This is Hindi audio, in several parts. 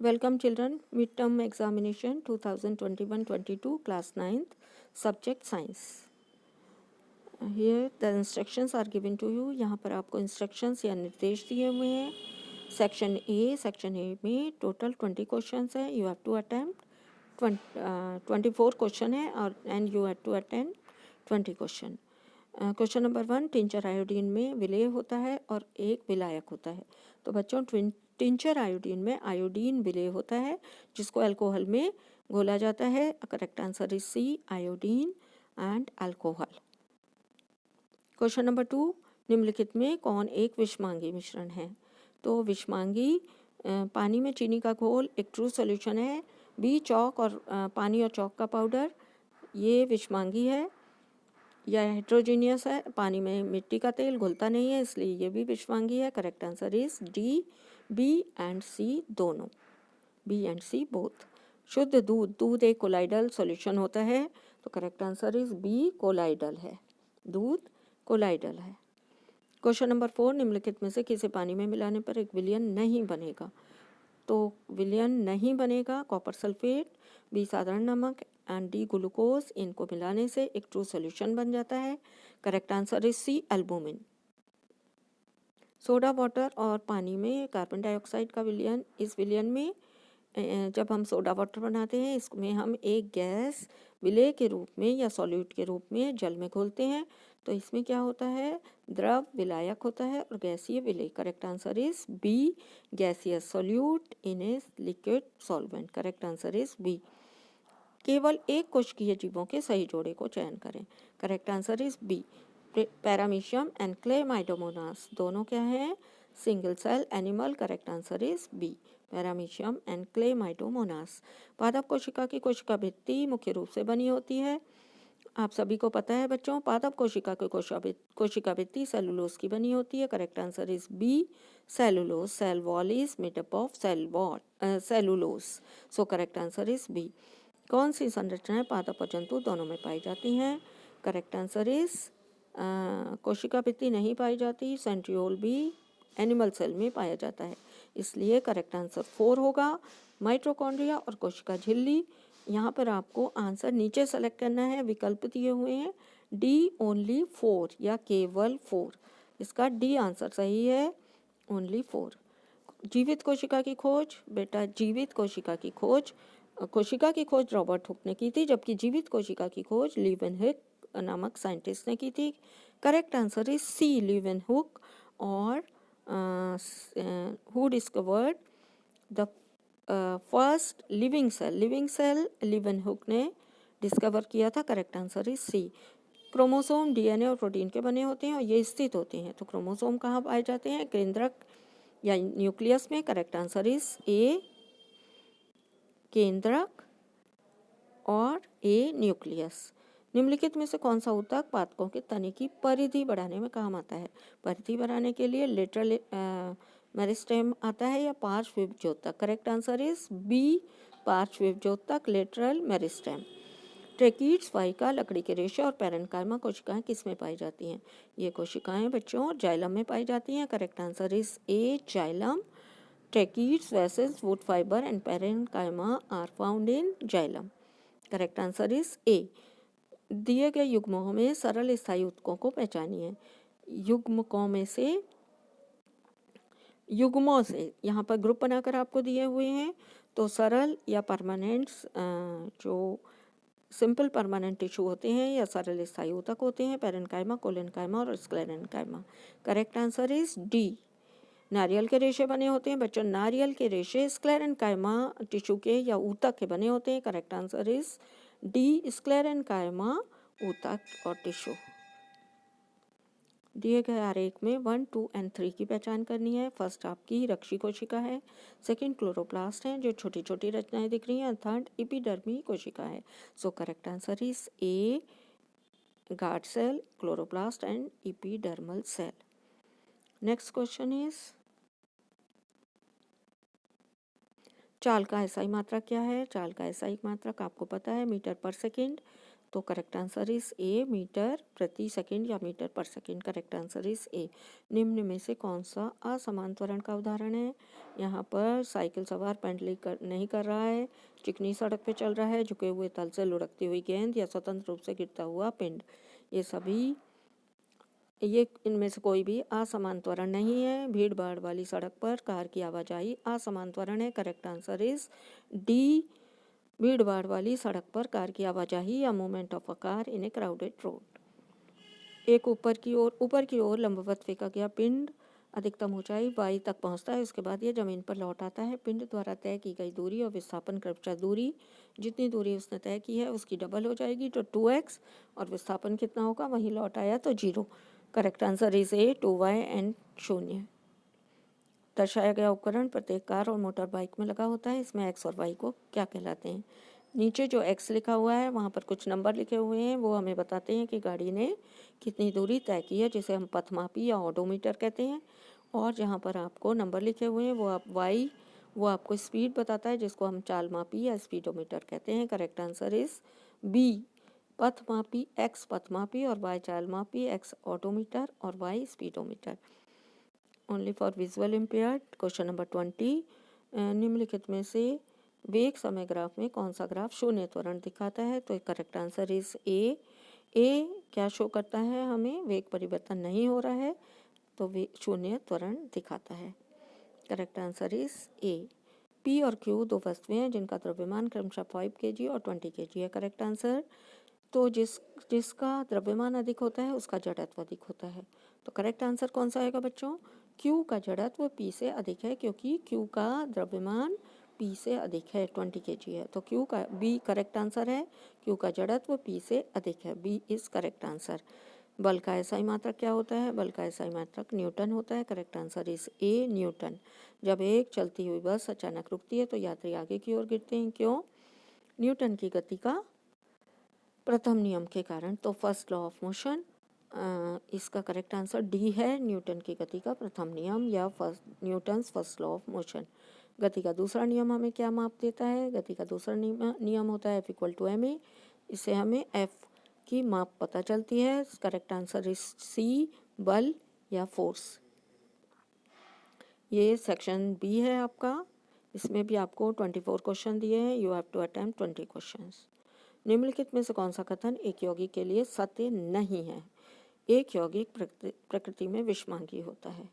Welcome children, midterm examination 2021-22 class 9th subject science. Here the instructions are given to you. यहाँ पर आपको instructions या निर्देश दिए हुए हैं. Section A में total 20 questions है. You have to attempt 24 question है और and you have to attend 20 question. Question number 1 tincture iodine में विलेय होता है और एक विलायक होता है. तो बच्चों टिंचर आयोडीन में आयोडीन विलेय होता है जिसको अल्कोहल में घोला जाता है. Correct answer is C, iodine and alcohol. Question number 2 निम्नलिखित में कौन एक विषमांगी मिश्रण है. तो विषमांगी पानी में चीनी का घोल एक ट्रू सॉल्यूशन है. बी चौक और पानी और चौक का पाउडर ये विषमांगी है. यह हेट्रोजीनियस है. पानी में मिट्टी का तेल घुलता नहीं है इसलिए ये भी विषमांगी है. Correct answer is D, B and C दोनों. B and C both. शुद्ध दूध एक कोलाइडल सॉल्यूशन होता है. तो correct answer is B, colloidal है. दूध कोलाइडल है. क्वेश्चन नंबर 4 निम्नलिखित में से किसी पानी में मिलाने पर एक विलयन नहीं बनेगा. तो विलयन नहीं बनेगा कॉपर सल्फेट, बी साधारण नमक एंड डी ग्लूकोज. इनको मिलाने से एक ट्रू सॉल्यूशन बन जाता है. Correct answer is C, albumin. Soda water और पानी में कार्बन डाइऑक्साइड का विलयन. इस विलयन में जब हम सोडा वाटर बनाते हैं इसमें हम एक गैस विलेय के रूप में या सॉल्यूट के रूप में जल में घोलते हैं. तो इसमें क्या होता है, द्रव विलायक होता है और गैसीय विलेय. Correct answer is B, gaseous solute in a liquid solvent. Correct answer is B. केवल एक कोशिकीय जीवों के सही जोड़े को चयन करें. Correct answer is B, paramecium and chlamydomonas दोनों क्या है, single cell animal. Correct answer is B, paramecium and chlamydomonas. पादप कोशिका की कोशिका भित्ति मुख्य रूप से बनी होती है. आप सभी को पता है बच्चों, पादप कोशिका की कोशिका भित्ति सेलुलोज की बनी होती है. Correct answer is B, cellulose. Cell wall is made up of cellulose. So correct answer is B. कौन सी संरचनाएं पादप और जंतु दोनों में पाई जाती हैं. करेक्ट आंसर इज कोशिका भित्ति नहीं पाई जाती. सेंट्रियोल भी एनिमल सेल में पाया जाता है इसलिए करेक्ट आंसर 4 होगा. माइटोकॉन्ड्रिया और कोशिका झिल्ली. यहाँ पर आपको आंसर नीचे सेलेक्ट करना है. विकल्प दिए हुए हैं डी ओनली 4 या केवल 4. इसका डी आंसर सही है, ओनली 4. जीवित कोशिका की खोज. बेटा जीवित कोशिका की खोज रॉबर्ट हुक ने की थी जबकि जीवित कोशिका की खोज लीवेनहुक नामक साइंटिस्ट ने की थी. Correct answer is C, Leeuwenhoek. और who discovered the first living cell Leeuwenhoek ने डिस्कवर किया था. Correct answer is C. Chromosome DNA और प्रोटीन के बने होते हैं और ये स्थित होते हैं. तो क्रोमोसोम कहाँ पाए जाते हैं, केंद्रक या न्यूक्लियस में. करेक्ट आंसर इज ए, केंद्रक और ए, न्यूक्लियस. निम्नलिखित में से कौन सा ऊतक पादपों के तने की परिधि बढ़ाने में काम आता है. परिधि बढ़ाने के लिए लेटरल मेरिस्टेम आता है या पार्श्वविभज्योतक. करेक्ट आंसर इज बी, पार्श्वविभज्योतक, लेटरल मेरिस्टेम. ट्रेकीड्स वाहिका लकड़ी के रेशे और पैरेन्काइमा कोशिकाएं किस में पाई जाती हैं. ये कोशिकाएं बच्चों जाइलम में पाई जाती हैं. Correct answer is A, xylem. Tracheids, vessels, wood fibre and parenchyma are found in xylem. Correct answer is A. दिए गए युग्मों में सरल स्थायी ऊतकों को पहचानिए. युग्मों से यहाँ पर ग्रुप बनाकर आपको दिए हुए हैं. तो सरल या परमानेंट, जो सिंपल परमानेंट टिश्यू होते हैं या सरल स्थायी ऊतक होते हैं, पैरेन्काइमा, कोलेनकाइमा और sclerenchyma. Correct answer is D. नारियल के रेशे बने होते हैं बच्चों. नारियल के रेशे स्क्लेरेन्काइमा टिश्यू के या ऊतक के बने होते हैं. Correct answer is D, sclerenchyma ऊतक और टिश्यू. दिए गए आरेख में 1, 2 एंड 3 की पहचान करनी है. फर्स्ट आपकी रक्षी कोशिका है. सेकंड क्लोरोप्लास्ट है जो छोटी छोटी रचनाएं दिख रही हैं. थर्ड एपिडर्मी कोशिका है. So correct answer is A, guard cell, chloroplast and epidermal cell. Next question is चाल का एसआई मात्रक क्या है. चाल का एसआई मात्रक आपको पता है मीटर पर सेकेंड. तो correct answer is A, metre प्रति सेकंड या metre per second. Correct answer is A. निम्न में से कौन सा असमान त्वरण का उदाहरण है? यहाँ पर साइकिल सवार पेडलिंग नहीं कर रहा है, चिकनी सड़क पे चल रहा है, झुके हुए तल से लुढ़कती हुई गेंद या स्वतंत्र रूप से गिरता हुआ पिंड। ये इनमें से कोई भी असमान त्वरण नहीं है। भीड़ भाड़ वाली सड़क पर कार की आवाजाही असमान त्वरण है। करेक्ट आंसर इज डी, भीड़ भाड़ वाली सड़क पर कार की आवाजाही या movement of a car in A crowded road. एक ऊपर की ओर लंबवत फेंका गया पिंड अधिकतम ऊंचाई y तक पहुंचता है, उसके बाद ये जमीन पर लौट आता है। पिंड द्वारा तय की गई दूरी और विस्थापन क्रमशः दूरी, जितनी दूरी उसने तय की है उसकी डबल हो जाएगी तो 2x, और विस्थापन कितना होगा वहीं लौट आया तो 0। Correct answer is A 2y and 0। दर्शाया गया उपकरण प्रत्येक कार और मोटर बाइक में लगा होता है, इसमें x और y को क्या कहलाते हैं? नीचे जो x लिखा हुआ है वहाँ पर कुछ नंबर लिखे हुए हैं, वो हमें बताते हैं कि गाड़ी ने कितनी दूरी तय की है, जिसे हम पथमापी या ऑडोमीटर कहते हैं। और जहाँ पर आपको नंबर लिखे हुए हैं वो आपको स्पीड बताता है, जिसको हम चालमापी या स्पीडोमीटर कहते हैं। करेक्ट आंसर इज बी, पथमापी, x पथमापी और y चालमापी, x ऑडोमीटर और y speedometer. Only for visual impaired. Question number 20, निम्नलिखित में से वेग समय ग्राफ में कौन सा ग्राफ शून्य त्वरण दिखाता है? तो करेक्ट आंसर इज ए। क्या शो करता है हमें? वेग परिवर्तन नहीं हो रहा है, तो वे शून्य त्वरण दिखाता है। Correct answer is A. P और क्यू दो वस्तुएं हैं जिनका द्रव्यमान क्रमशः 5 kg और 20 kg है। करेक्ट आंसर, तो जिसका द्रव्यमान अधिक होता है उसका जड़त्व अधिक होता है। तो करेक्ट आंसर कौन सा आएगा बच्चों? क्यू का जड़त्व पी से अधिक है, क्योंकि क्यू का द्रव्यमान पी से अधिक है, 20 kg है। तो क्यू का बी करेक्ट आंसर है। क्यू का जड़त्व पी से अधिक है, बी इज करेक्ट आंसर। बल का एसआई मात्रक क्या होता है? बल का एसआई मात्रक न्यूटन होता है। Correct answer is A, Newton. जब एक चलती हुई बस अचानक रुकती है तो यात्री आगे की ओर गिरते हैं, क्यों? न्यूटन की गति का प्रथम नियम के कारण। तो फर्स्ट लॉ ऑफ मोशन, इसका करेक्ट आंसर डी है, न्यूटन की गति का प्रथम नियम या Newton's first law of motion. गति का दूसरा नियम हमें क्या माप देता है? गति का दूसरा नियम होता है F=ma। इससे हमें F की माप पता चलती है। करेक्ट आंसर इज सी, बल या फोर्स। ये सेक्शन बी है आपका, इसमें भी आपको 24 क्वेश्चन दिए हैं। You have to attempt 20 questions. निम्नलिखित में से कौन सा कथन एक यौगिक के लिए सत्य नहीं है? एक यौगिक प्रकृति में विषमांगी होता है।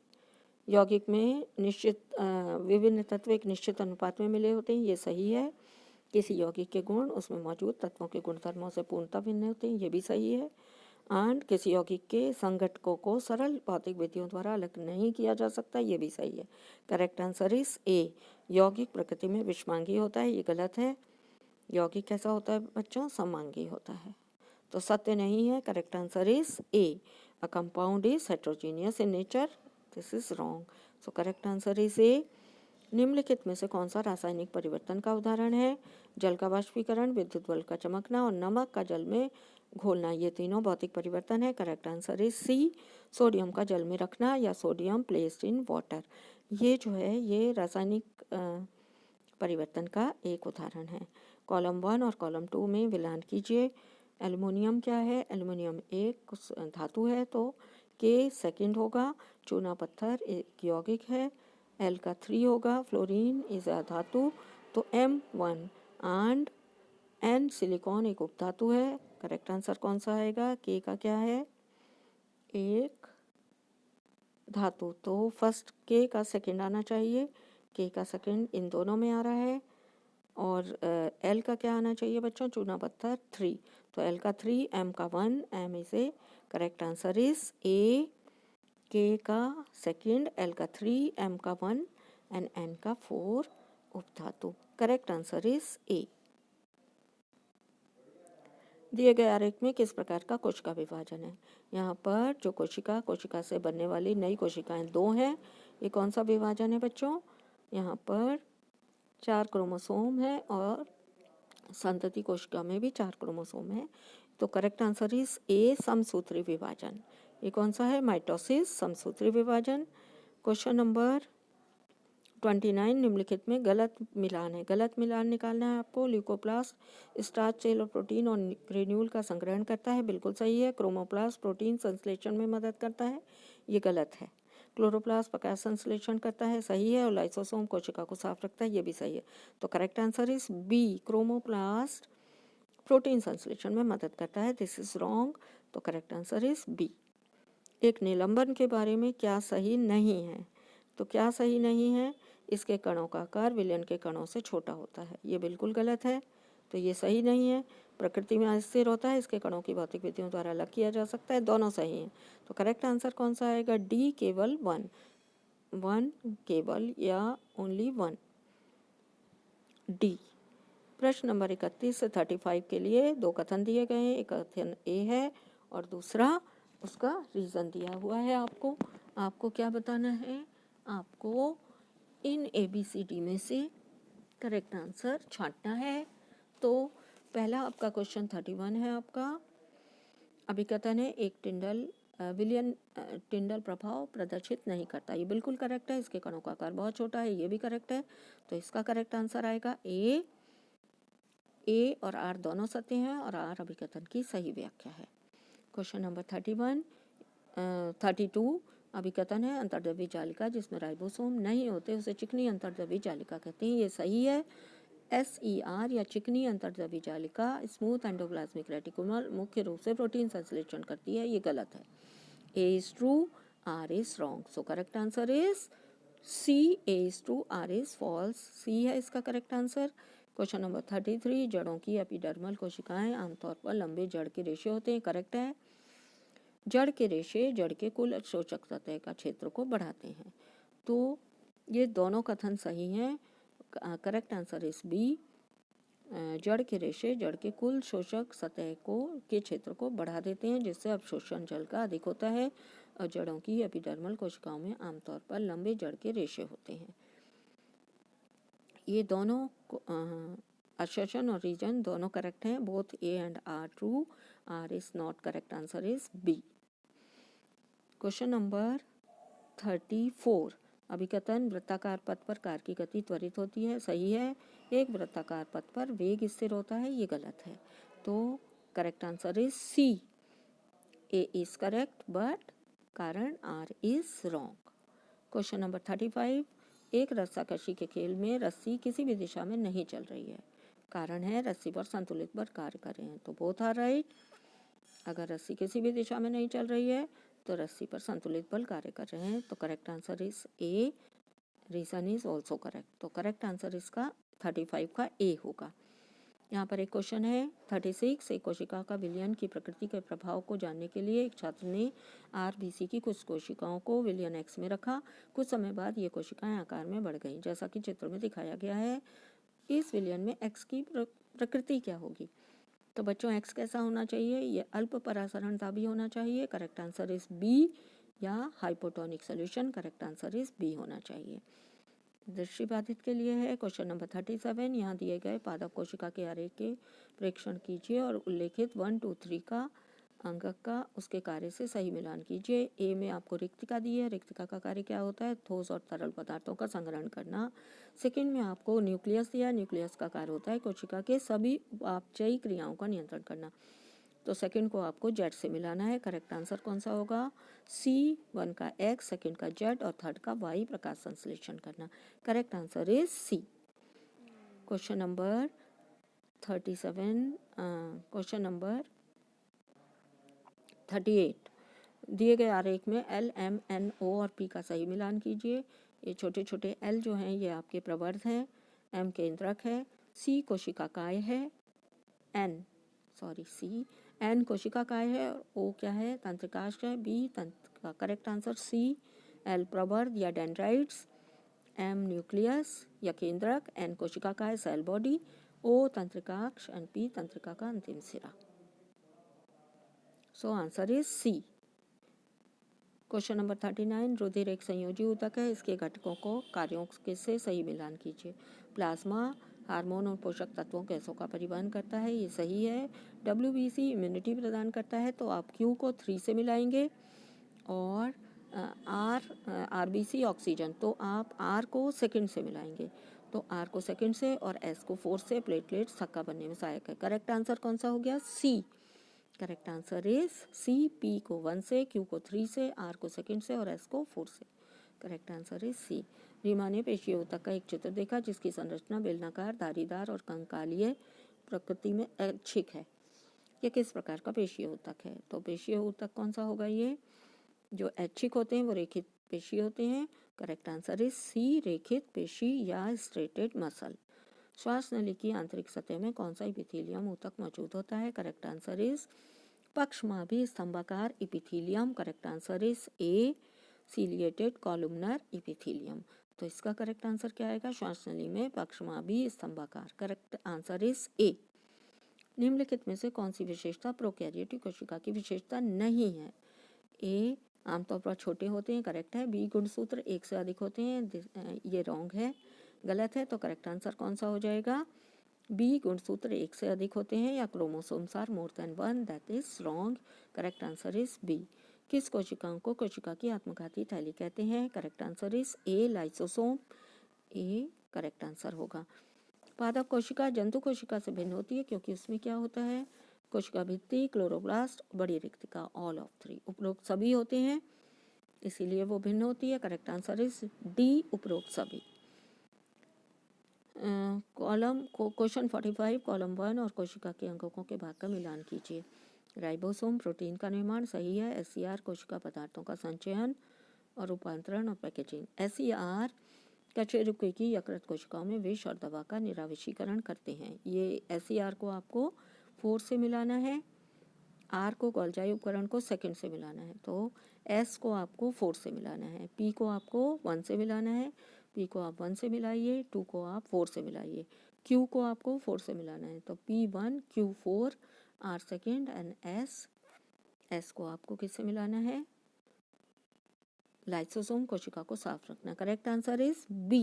यौगिक में विभिन्न तत्व एक निश्चित अनुपात में मिले होते हैं, ये सही है। किसी यौगिक के गुण उसमें मौजूद तत्वों के गुणधर्मों से पूर्णतः भिन्न होते हैं, ये भी सही है। एंड किसी यौगिक के संघटकों को सरल भौतिक विधियों द्वारा अलग नहीं किया जा सकता, ये भी सही है। करेक्ट आंसर इज ए, यौगिक प्रकृति में विषमांगी होता है, ये गलत है। यौगिक कैसा होता है बच्चों? समांगी होता है, तो सत्य नहीं है। Correct answer is A, a compound is heterogeneous in nature, this is wrong. So correct answer is ए। निम्नलिखित में से कौन सा रासायनिक परिवर्तन का उदाहरण है? जल का वाष्पीकरण, विद्युत बल का चमकना और नमक का जल में घोलना, ये तीनों भौतिक परिवर्तन है। Correct answer is C, sodium का जल में रखना या सोडियम प्लेस्ड इन वाटर, ये जो है ये रासायनिक परिवर्तन का एक उदाहरण है। कॉलम 1 और कॉलम 2 में विलान कीजिए। एल्युमिनियम क्या है? एल्युमिनियम एक धातु है, तो के सेकंड होगा। चूना पत्थर एक यौगिक है, एल का 3 होगा। फ्लोरीन इज अ धातु, तो M1 एंड एन सिलिकॉन एक उपधातु है। करेक्ट आंसर कौन सा आएगा? के का क्या है? एक धातु, तो फर्स्ट के का सेकंड आना चाहिए, के का सेकंड इन दोनों में आ रहा है। और एल का क्या आना चाहिए बच्चों? चूना पत्थर 3, तो एल का 3, एम का 1, M is A. Correct answer is A, K का सेकंड, एल का 3, एम का 1 एंड एन का 4 उपधातु। Correct answer is A. दिए गए आरेख में किस प्रकार का कोशिका विभाजन है? यहाँ पर जो कोशिका से बनने वाली नई कोशिकाएं 2 हैं, ये कौन सा विभाजन है बच्चों? यहाँ पर 4 क्रोमोसोम है और संतति कोशिका में भी 4 क्रोमोसोम है, तो करेक्ट आंसर इज ए, समसूत्री विभाजन। ये कौन सा है? माइटोसिस, समसूत्री विभाजन। क्वेश्चन नंबर 29 निम्नलिखित में गलत मिलान है। गलत मिलान निकालना है आपको। ल्यूकोप्लास्ट स्टार्च सेल और प्रोटीन और ग्रेन्यूल का संग्रहण करता है, बिल्कुल सही है। क्रोमोप्लास्ट प्रोटीन संश्लेषण में मदद करता है, ये गलत है। क्लोरोप्लास्ट प्रकाश संश्लेषण करता है, सही है। और लाइसोसोम कोशिका को साफ रखता है, ये भी सही है। तो correct answer is B, chromoplast protein संश्लेषण में मदद करता है। दिस इज रॉन्ग, तो करेक्ट आंसर इज बी। एक निलंबन के बारे में क्या सही नहीं है? तो क्या सही नहीं है? इसके कणों का आकार विलयन के कणों से छोटा होता है, ये बिल्कुल गलत है, तो ये सही नहीं है। प्रकृति में अस्थिर होता है, इसके कणों की भौतिक विधियों द्वारा अलग किया जा सकता है, दोनों सही हैं। तो करेक्ट आंसर कौन सा आएगा? डी, केवल वन, वन केवल या ओनली वन, डी। प्रश्न नंबर 31 से 35 के लिए दो कथन दिए गए हैं। एक कथन ए है और दूसरा उसका रीज़न दिया हुआ है। आपको क्या बताना है? आपको इन ABCD में से करेक्ट आंसर छांटना है। तो पहला आपका क्वेश्चन 31 है आपका। अभिकथन है एक टिंडल विलियन टिंडल प्रभाव प्रदर्शित नहीं करता, ये बिल्कुल करेक्ट है। इसके कणों का आकार बहुत छोटा है, ये भी करेक्ट है। तो इसका करेक्ट आंसर आएगा ए और आर दोनों सत्य हैं और आर अभिकथन की सही व्याख्या है। क्वेश्चन नंबर 32 अभिकथन है अंतर्द्रव्य जालिका जिसमें राइबोसोम नहीं होते उसे चिकनी अंतर्द्रव्य जालिका कहते हैं, ये सही है। SER या चिकनी अंतर्द्रव्य जालिका स्मूथ एंडोप्लाज्मिक रेटिकुलम मुख्य रूप से प्रोटीन संश्लेषण करती है, ये गलत है। A is true, R is wrong. So correct answer is C, A is true, R is false. C है इसका करेक्ट आंसर। क्वेश्चन नंबर 33 जड़ों की एपिडर्मल कोशिकाएं आमतौर पर लंबे जड़ के रेशे होते हैं, करेक्ट है। जड़ के रेशे जड़ के कुल अवशोषक सतह का क्षेत्र को बढ़ाते हैं, तो ये दोनों कथन सही हैं। करेक्ट आंसर इज बी, जड़ के रेशे जड़ के कुल शोषक सतह के क्षेत्र को बढ़ा देते हैं जिससे अवशोषण जल का अधिक होता है। और जड़ों की एपिडर्मल कोशिकाओं में आमतौर पर लंबे जड़ के रेशे होते हैं। ये दोनों असर्शन और रीजन दोनों करेक्ट हैं, both A and R true, R is not correct answer is B. Question number 34 अभिकथन वृत्ताकार पथ पर कार की गति त्वरित होती है, सही है। एक वृत्ताकार पथ पर वेग स्थिर होता है, ये गलत है। तो correct answer is C, A is correct but कारण R is wrong. Question number 35 एक रस्साकशी के खेल में रस्सी किसी भी दिशा में नहीं चल रही है, कारण है रस्सी पर संतुलित बल कार्य कर रहे हैं, तो बोथ आर राइट। अगर रस्सी किसी भी दिशा में नहीं चल रही है तो रस्सी पर संतुलित बल कार्य कर रहे हैं, तो correct answer is A, reason is also correct. तो करेक्ट आंसर इसका 35 का ए होगा। यहाँ पर एक क्वेश्चन है 36 एक कोशिका का विलयन की प्रकृति के प्रभाव को जानने के लिए एक छात्र ने RBC की कुछ कोशिकाओं को विलयन X में रखा। कुछ समय बाद ये कोशिकाएं आकार में बढ़ गईं, जैसा कि चित्र में दिखाया गया है। इस विलयन में X की प्रकृति क्या होगी? तो बच्चों X कैसा होना चाहिए? ये अल्प परासरणता भी होना चाहिए, करेक्ट आंसर इज बी, या hypotonic solution, correct answer is B होना चाहिए। दृष्टिबाधित के लिए है क्वेश्चन नंबर 37 यहाँ दिए गए पादप कोशिका के आरेख के प्रेक्षण कीजिए और उल्लेखित 1, 2, 3 का अंगक का उसके कार्य से सही मिलान कीजिए। ए में आपको रिक्तिका दी है, रिक्तिका का कार्य क्या होता है? ठोस और तरल पदार्थों का संग्रहण करना। सेकंड में आपको न्यूक्लियस दिया, न्यूक्लियस का कार्य होता है कोशिका के सभी अपचयी क्रियाओं का नियंत्रण करना। तो सेकंड को आपको जेड से मिलाना है, करेक्ट आंसर कौन सा होगा? सी, 1 का एक्स, सेकंड का जेड और थर्ड का वाई प्रकाश संश्लेषण करना, correct answer is C. Question number 37 question number 38 दिए गए आरेख में L, M, N, O और P का सही मिलान कीजिए। ये छोटे छोटे L जो हैं ये आपके प्रवर्ध हैं, M केंद्रक है, C कोशिकाकाय है, N कोशिकाकाय है और O क्या है? तंत्रिकाश है, B तंत्र का करेक्ट आंसर C, L प्रवर्ध या डेंड्राइट्स, M न्यूक्लियस या केंद्रक, N कोशिकाकाय सेल बॉडी, O तंत्रिकाक्ष एंड P तंत्रिका का अंतिम सिरा। So answer is C. Question number 39 रुधिर एक संयोजी ऊतक है, इसके घटकों को कार्यों से सही मिलान कीजिए। प्लाज्मा हार्मोन और पोषक तत्वों गैसों का परिवहन करता है, ये सही है। WBC इम्यूनिटी प्रदान करता है, तो आप Q को 3 से मिलाएंगे और RBC ऑक्सीजन, तो आप R को सेकंड से मिलाएंगे, तो R को सेकंड से और S को फोर्थ से प्लेटलेट्स थक्का बनने में सहायक है। करेक्ट आंसर कौन सा हो गया? C। Correct answer is C। P को 1 से, Q को 3 से, R को सेकंड से और S को 4 से। Correct answer is C। Reema ने पेशीय ऊतक का एक चित्र देखा जिसकी संरचना बेलनाकार, धारीदार और कंकालीय प्रकृति में ऐच्छिक है। ये किस प्रकार का पेशीय ऊतक है? तो पेशीय ऊतक कौन सा होगा? ये जो ऐच्छिक होते हैं वो रेखित पेशी होते हैं। करेक्ट आंसर इज C, रेखित पेशी या स्ट्रेटेड मसल। श्वास नली की आंतरिक सतह में कौन सा इपिथीलियम ऊतक मौजूद होता है? करेक्ट आंसर इज पक्षमाभी स्तंभाकार epithelium. Correct answer is A, ciliated columnar epithelium. तो इसका करेक्ट आंसर क्या आएगा? श्वास नली में पक्षमाभी स्तंभाकार। Correct answer is A। निम्नलिखित में से कौन सी विशेषता प्रोकैरियोटिक कोशिका की विशेषता नहीं है? A, आमतौर पर छोटे होते हैं। करेक्ट है। B, गुणसूत्र एक से अधिक होते हैं। ये रॉन्ग है, गलत है। तो करेक्ट आंसर कौन सा हो जाएगा? B, गुणसूत्र एक से अधिक होते हैं या chromosomes are more than 1, that is wrong. Correct answer is B। किस कोशिकाओं को कोशिका की आत्मघाती थैली कहते हैं? Correct answer is A, lysosome. A correct answer होगा। पादप कोशिका जंतु कोशिका से भिन्न होती है क्योंकि उसमें क्या होता है? कोशिका भित्ति, क्लोरोप्लास्ट, बड़ी रिक्तिका, ऑल ऑफ 3। उपरोक्त सभी होते हैं, इसीलिए वो भिन्न होती है। करेक्ट आंसर इज D, उपरोक्त सभी। क्वेश्चन 45, कॉलम 1 और कोशिका के अंगकों के भाग का मिलान कीजिए। राइबोसोम प्रोटीन का निर्माण सही है। SCR कोशिका पदार्थों का संचयन और रूपांतरण और पैकेजिंग। SCR कशेरुकी की यकृत कोशिकाओं में विष और दवा का निराविषीकरण करते हैं। ये SCR को आपको 4 से मिलाना है, R को गोल्जाई उपकरण को सेकंड से मिलाना है, तो S को आपको 4 से मिलाना है, P को आपको 1 से मिलाना है, P को आप 1 से मिलाइए, 2 को आप 4 से मिलाइए, Q को आपको 4 से मिलाना है, तो P1, Q4, R second and S को आपको किससे मिलाना है? लाइसोसोम कोशिका को साफ रखना। Correct answer is B।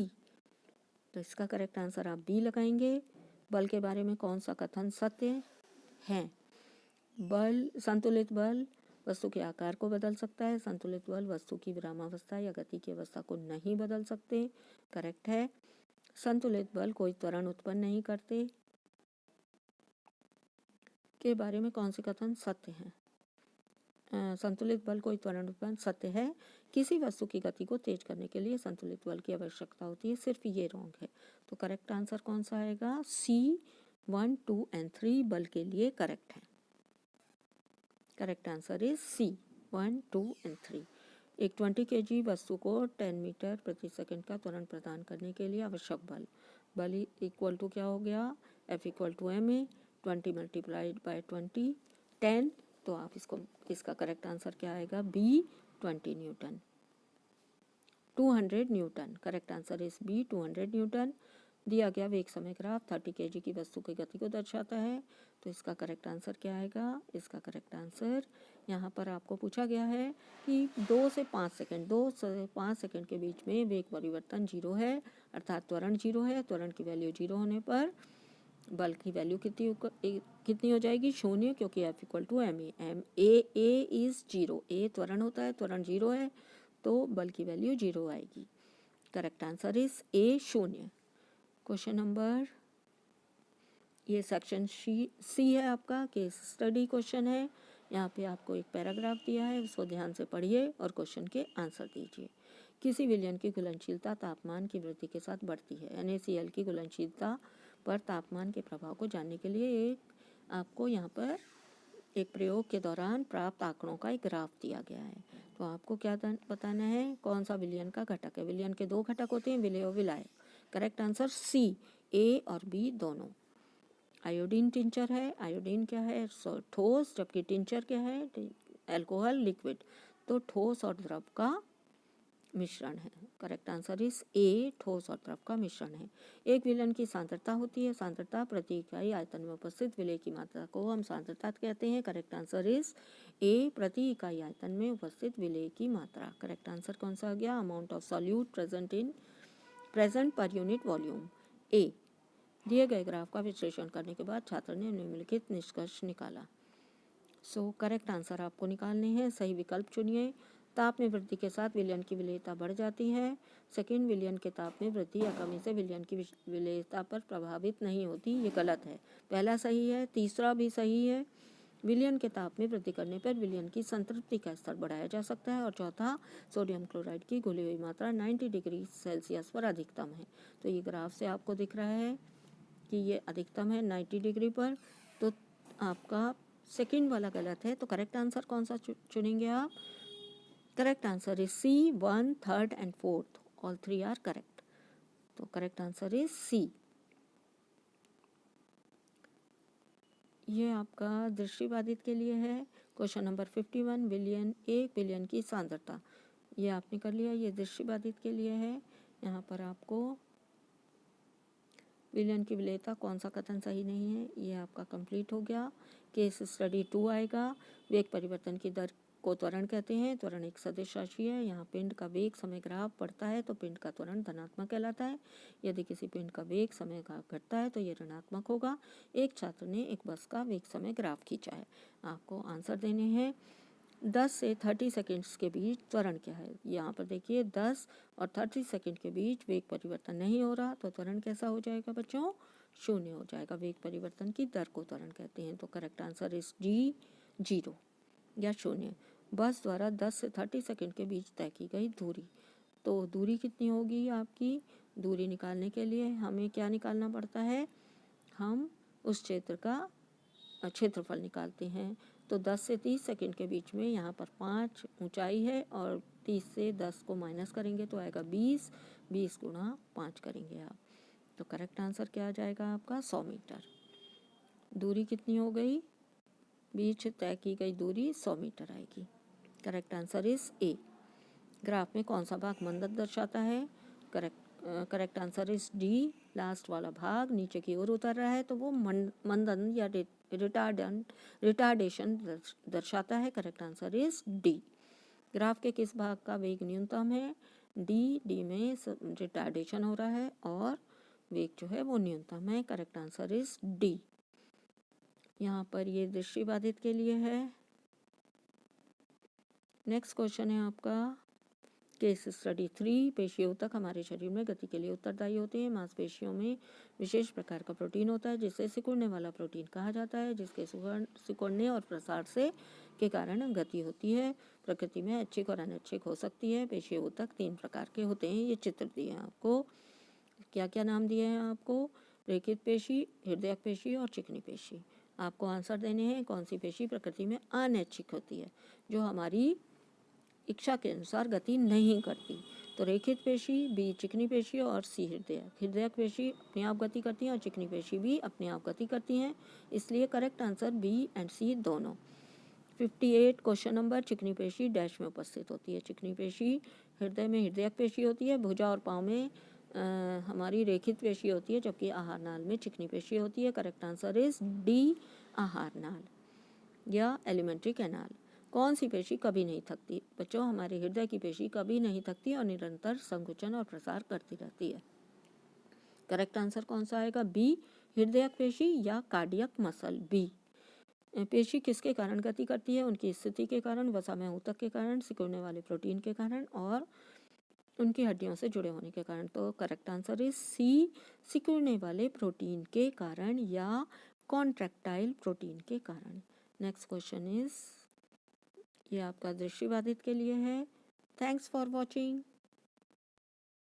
तो इसका करेक्ट आंसर आप B लगाएंगे। बल के बारे में कौन सा कथन सत्य है? बल, संतुलित बल वस्तु के आकार को बदल सकता है। संतुलित बल वस्तु की विरामावस्था या गति की अवस्था को नहीं बदल सकते। करेक्ट है। संतुलित बल कोई त्वरण उत्पन्न नहीं करते के बारे में कौन से कथन सत्य हैं? संतुलित बल कोई त्वरण उत्पन्न सत्य है। किसी वस्तु की गति को तेज करने के लिए संतुलित बल की आवश्यकता होती है, सिर्फ ये रॉन्ग है। तो करेक्ट आंसर कौन सा आएगा? C, 1, 2 एंड 3 बल के लिए करेक्ट है। Correct answer is C, 1, 2 and 3। एक 20 kg वस्तु को 10 मीटर प्रति सेकंड का त्वरण प्रदान करने के लिए आवश्यक बल इक्वल टू क्या हो गया? F equal to ma, 20 multiplied by 20, 10। तो आप इसका करेक्ट आंसर क्या आएगा? B, 20 Newton, 200 Newton. Correct answer is B, 200 Newton. दिया गया वेग समय ग्राफ 30 kg की वस्तु की गति को दर्शाता है, तो इसका करेक्ट आंसर क्या आएगा? इसका करेक्ट आंसर यहाँ पर आपको पूछा गया है कि 2 से 5 सेकंड के बीच में वेग परिवर्तन 0 है, अर्थात त्वरण 0 है। त्वरण की वैल्यू 0 होने पर बल की वैल्यू कितनी हो जाएगी? 0, क्योंकि F equal to ma। A is 0, A त्वरण होता है, त्वरण 0 है, तो बल की वैल्यू 0 आएगी। Correct answer is A, 0। Question number, ये सेक्शन C है आपका, केस स्टडी क्वेश्चन है। यहाँ पे आपको एक पैराग्राफ दिया है, उसको ध्यान से पढ़िए और क्वेश्चन के आंसर दीजिए। किसी विलयन की घुलनशीलता तापमान की वृद्धि के साथ बढ़ती है। NaCl की घुलनशीलता पर तापमान के प्रभाव को जानने के लिए आपको यहाँ पर एक प्रयोग के दौरान प्राप्त आंकड़ों का एक ग्राफ दिया गया है। तो आपको क्या बताना है? कौन सा विलयन का घटक है? विलयन के 2 घटक होते हैं, विलेय और विलायक। करेक्ट आंसर C, A और B दोनों। आयोडीन टिंचर है, आयोडीन क्या है? ठोस, जबकि टिंचर क्या है? Alcohol, liquid. तो ठोस और द्रव का मिश्रण है। करेक्ट आंसर इज A, ठोस और द्रव का मिश्रण है। एक विलयन की सांद्रता होती है, सांद्रता प्रति इकाई आयतन में उपस्थित विलेय की मात्रा को हम सांद्रता कहते हैं। करेक्ट आंसर इज A, प्रति इकाई आयतन में उपस्थित विलेय की मात्रा। करेक्ट आंसर कौन सा आ गया? Amount of solute present per unit volume, A। दिए गए ग्राफ का विश्लेषण करने के बाद छात्र ने निम्नलिखित निष्कर्ष निकाला। करेक्ट आंसर आपको निकालने हैं। सही विकल्प चुनिए। ताप में वृद्धि के साथ विलयन की विलेयता बढ़ जाती है। सेकेंड, विलयन के ताप में वृद्धि या कमी से विलयन की विलेयता पर प्रभावित नहीं होती, ये गलत है। पहला सही है, तीसरा भी सही है। विलयन के ताप में वृद्धि करने पर विलयन की संतृप्ति का स्तर बढ़ाया जा सकता है। और चौथा, सोडियम क्लोराइड की घुली हुई मात्रा 90 डिग्री सेल्सियस पर अधिकतम है। तो ये ग्राफ से आपको दिख रहा है कि ये अधिकतम है 90 डिग्री पर। तो आपका सेकंड वाला गलत है। तो करेक्ट आंसर कौन सा चुनेंगे आप? Correct answer is C, 1, 3rd and 4th, all 3 are correct. तो करेक्ट आंसर इज सी। ये आपका दृष्टिबाधित के लिए है। क्वेश्चन नंबर 51, विलयन, एक विलयन की सांद्रता, ये आपने कर लिया। ये दृष्टिबाधित के लिए है। यहाँ पर आपको विलयन की विलेयता कौन सा कथन सही नहीं है, ये आपका कंप्लीट हो गया। केस स्टडी 2 आएगा। वेग परिवर्तन की दर को त्वरण कहते हैं। त्वरण एक सदिश राशि है। यहाँ पिंड का वेग समय ग्राफ बढ़ता है तो पिंड का त्वरण धनात्मक कहलाता है। यदि किसी पिंड का वेग समय ग्राफ घटता है तो ये ऋणात्मक होगा। एक छात्र ने एक बस का वेग समय ग्राफ खींचा है। आपको आंसर देने हैं। 10 से 30 सेकेंड्स के बीच त्वरण क्या है? यहाँ पर देखिए 10 और 30 सेकेंड के बीच वेग परिवर्तन नहीं हो रहा, तो त्वरण कैसा हो जाएगा बच्चों? शून्य हो जाएगा। वेग परिवर्तन की दर को त्वरण कहते हैं। तो करेक्ट आंसर इज डी, 0 या शून्य। बस द्वारा 10 से 30 सेकेंड के बीच तय की गई दूरी, तो दूरी कितनी होगी आपकी? दूरी निकालने के लिए हमें क्या निकालना पड़ता है? हम उस क्षेत्र का क्षेत्रफल निकालते हैं। तो 10 से 30 सेकंड के बीच में यहाँ पर 5 ऊंचाई है और 30 से 10 को माइनस करेंगे तो आएगा 20, 20 गुणा 5 करेंगे आप। तो करेक्ट आंसर क्या आ जाएगा आपका? 100 मीटर। दूरी कितनी हो गई? बीच तय की गई दूरी 100 मीटर आएगी। Correct answer is A. Graph में कौन सा भाग मंदन दर्शाता है? Correct answer is D, last वाला भाग नीचे की ओर उतर रहा है तो वो मंदन या रिटार्डेशन दर्शाता है। Correct answer is D. Graph के किस भाग का वेग न्यूनतम है? डी, डी में रिटार्डेशन हो रहा है और वेग जो है वो न्यूनतम है। Correct answer is D. यहाँ पर ये दृष्टिबाधित के लिए है। नेक्स्ट क्वेश्चन है आपका केस स्टडी 3, पेशियों तक हमारे शरीर में गति के लिए उत्तरदायी होते हैं। मांसपेशियों में विशेष प्रकार का प्रोटीन होता है जिसे सिकुड़ने वाला प्रोटीन कहा जाता है, जिसके सिकुड़ने और प्रसार से के कारण गति होती है। प्रकृति में ऐच्छिक और अनैच्छिक हो सकती है। पेशियों तक 3 प्रकार के होते हैं। ये चित्र दिए हैं आपको। क्या क्या नाम दिए हैं आपको? रेखित पेशी, हृदयक पेशी और चिकनी पेशी। आपको आंसर देने हैं कौन सी पेशी प्रकृति में अनैच्छिक होती है, जो हमारी इच्छा के अनुसार गति नहीं करती। तो रेखित पेशी, बी चिकनी पेशी और सी हृदयक। हृदयक पेशी अपने आप गति करती हैं और चिकनी पेशी भी अपने आप गति करती हैं, इसलिए correct answer B and C दोनों। 58 क्वेश्चन नंबर, चिकनी पेशी डैश में उपस्थित होती है। चिकनी पेशी हृदय में हृदयक पेशी होती है, भुजा और पाँव में हमारी रेखित पेशी होती है, जबकि आहार नाल में चिकनी पेशी होती है। करेक्ट आंसर इज डी, आहार नाल या एलिमेंट्री कैनाल। कौन सी पेशी कभी नहीं थकती? बच्चों, हमारे हृदय की पेशी कभी नहीं थकती और निरंतर संकुचन और प्रसार करती रहती है। करेक्ट आंसर कौन सा आएगा? बी, हृदयक पेशी या कार्डियक मसल, बी। पेशी किसके कारण गति करती है? उनकी स्थिति के कारण, वसा में ऊतक के कारण, सिकुड़ने वाले प्रोटीन के कारण और उनकी हड्डियों से जुड़े होने के कारण। तो करेक्ट आंसर इज सी, सिकुड़ने वाले प्रोटीन के कारण या कॉन्ट्रैक्टाइल प्रोटीन के कारण। नेक्स्ट क्वेश्चन इज, ये आपका दृष्टिबाधित के लिए है। Thanks for watching.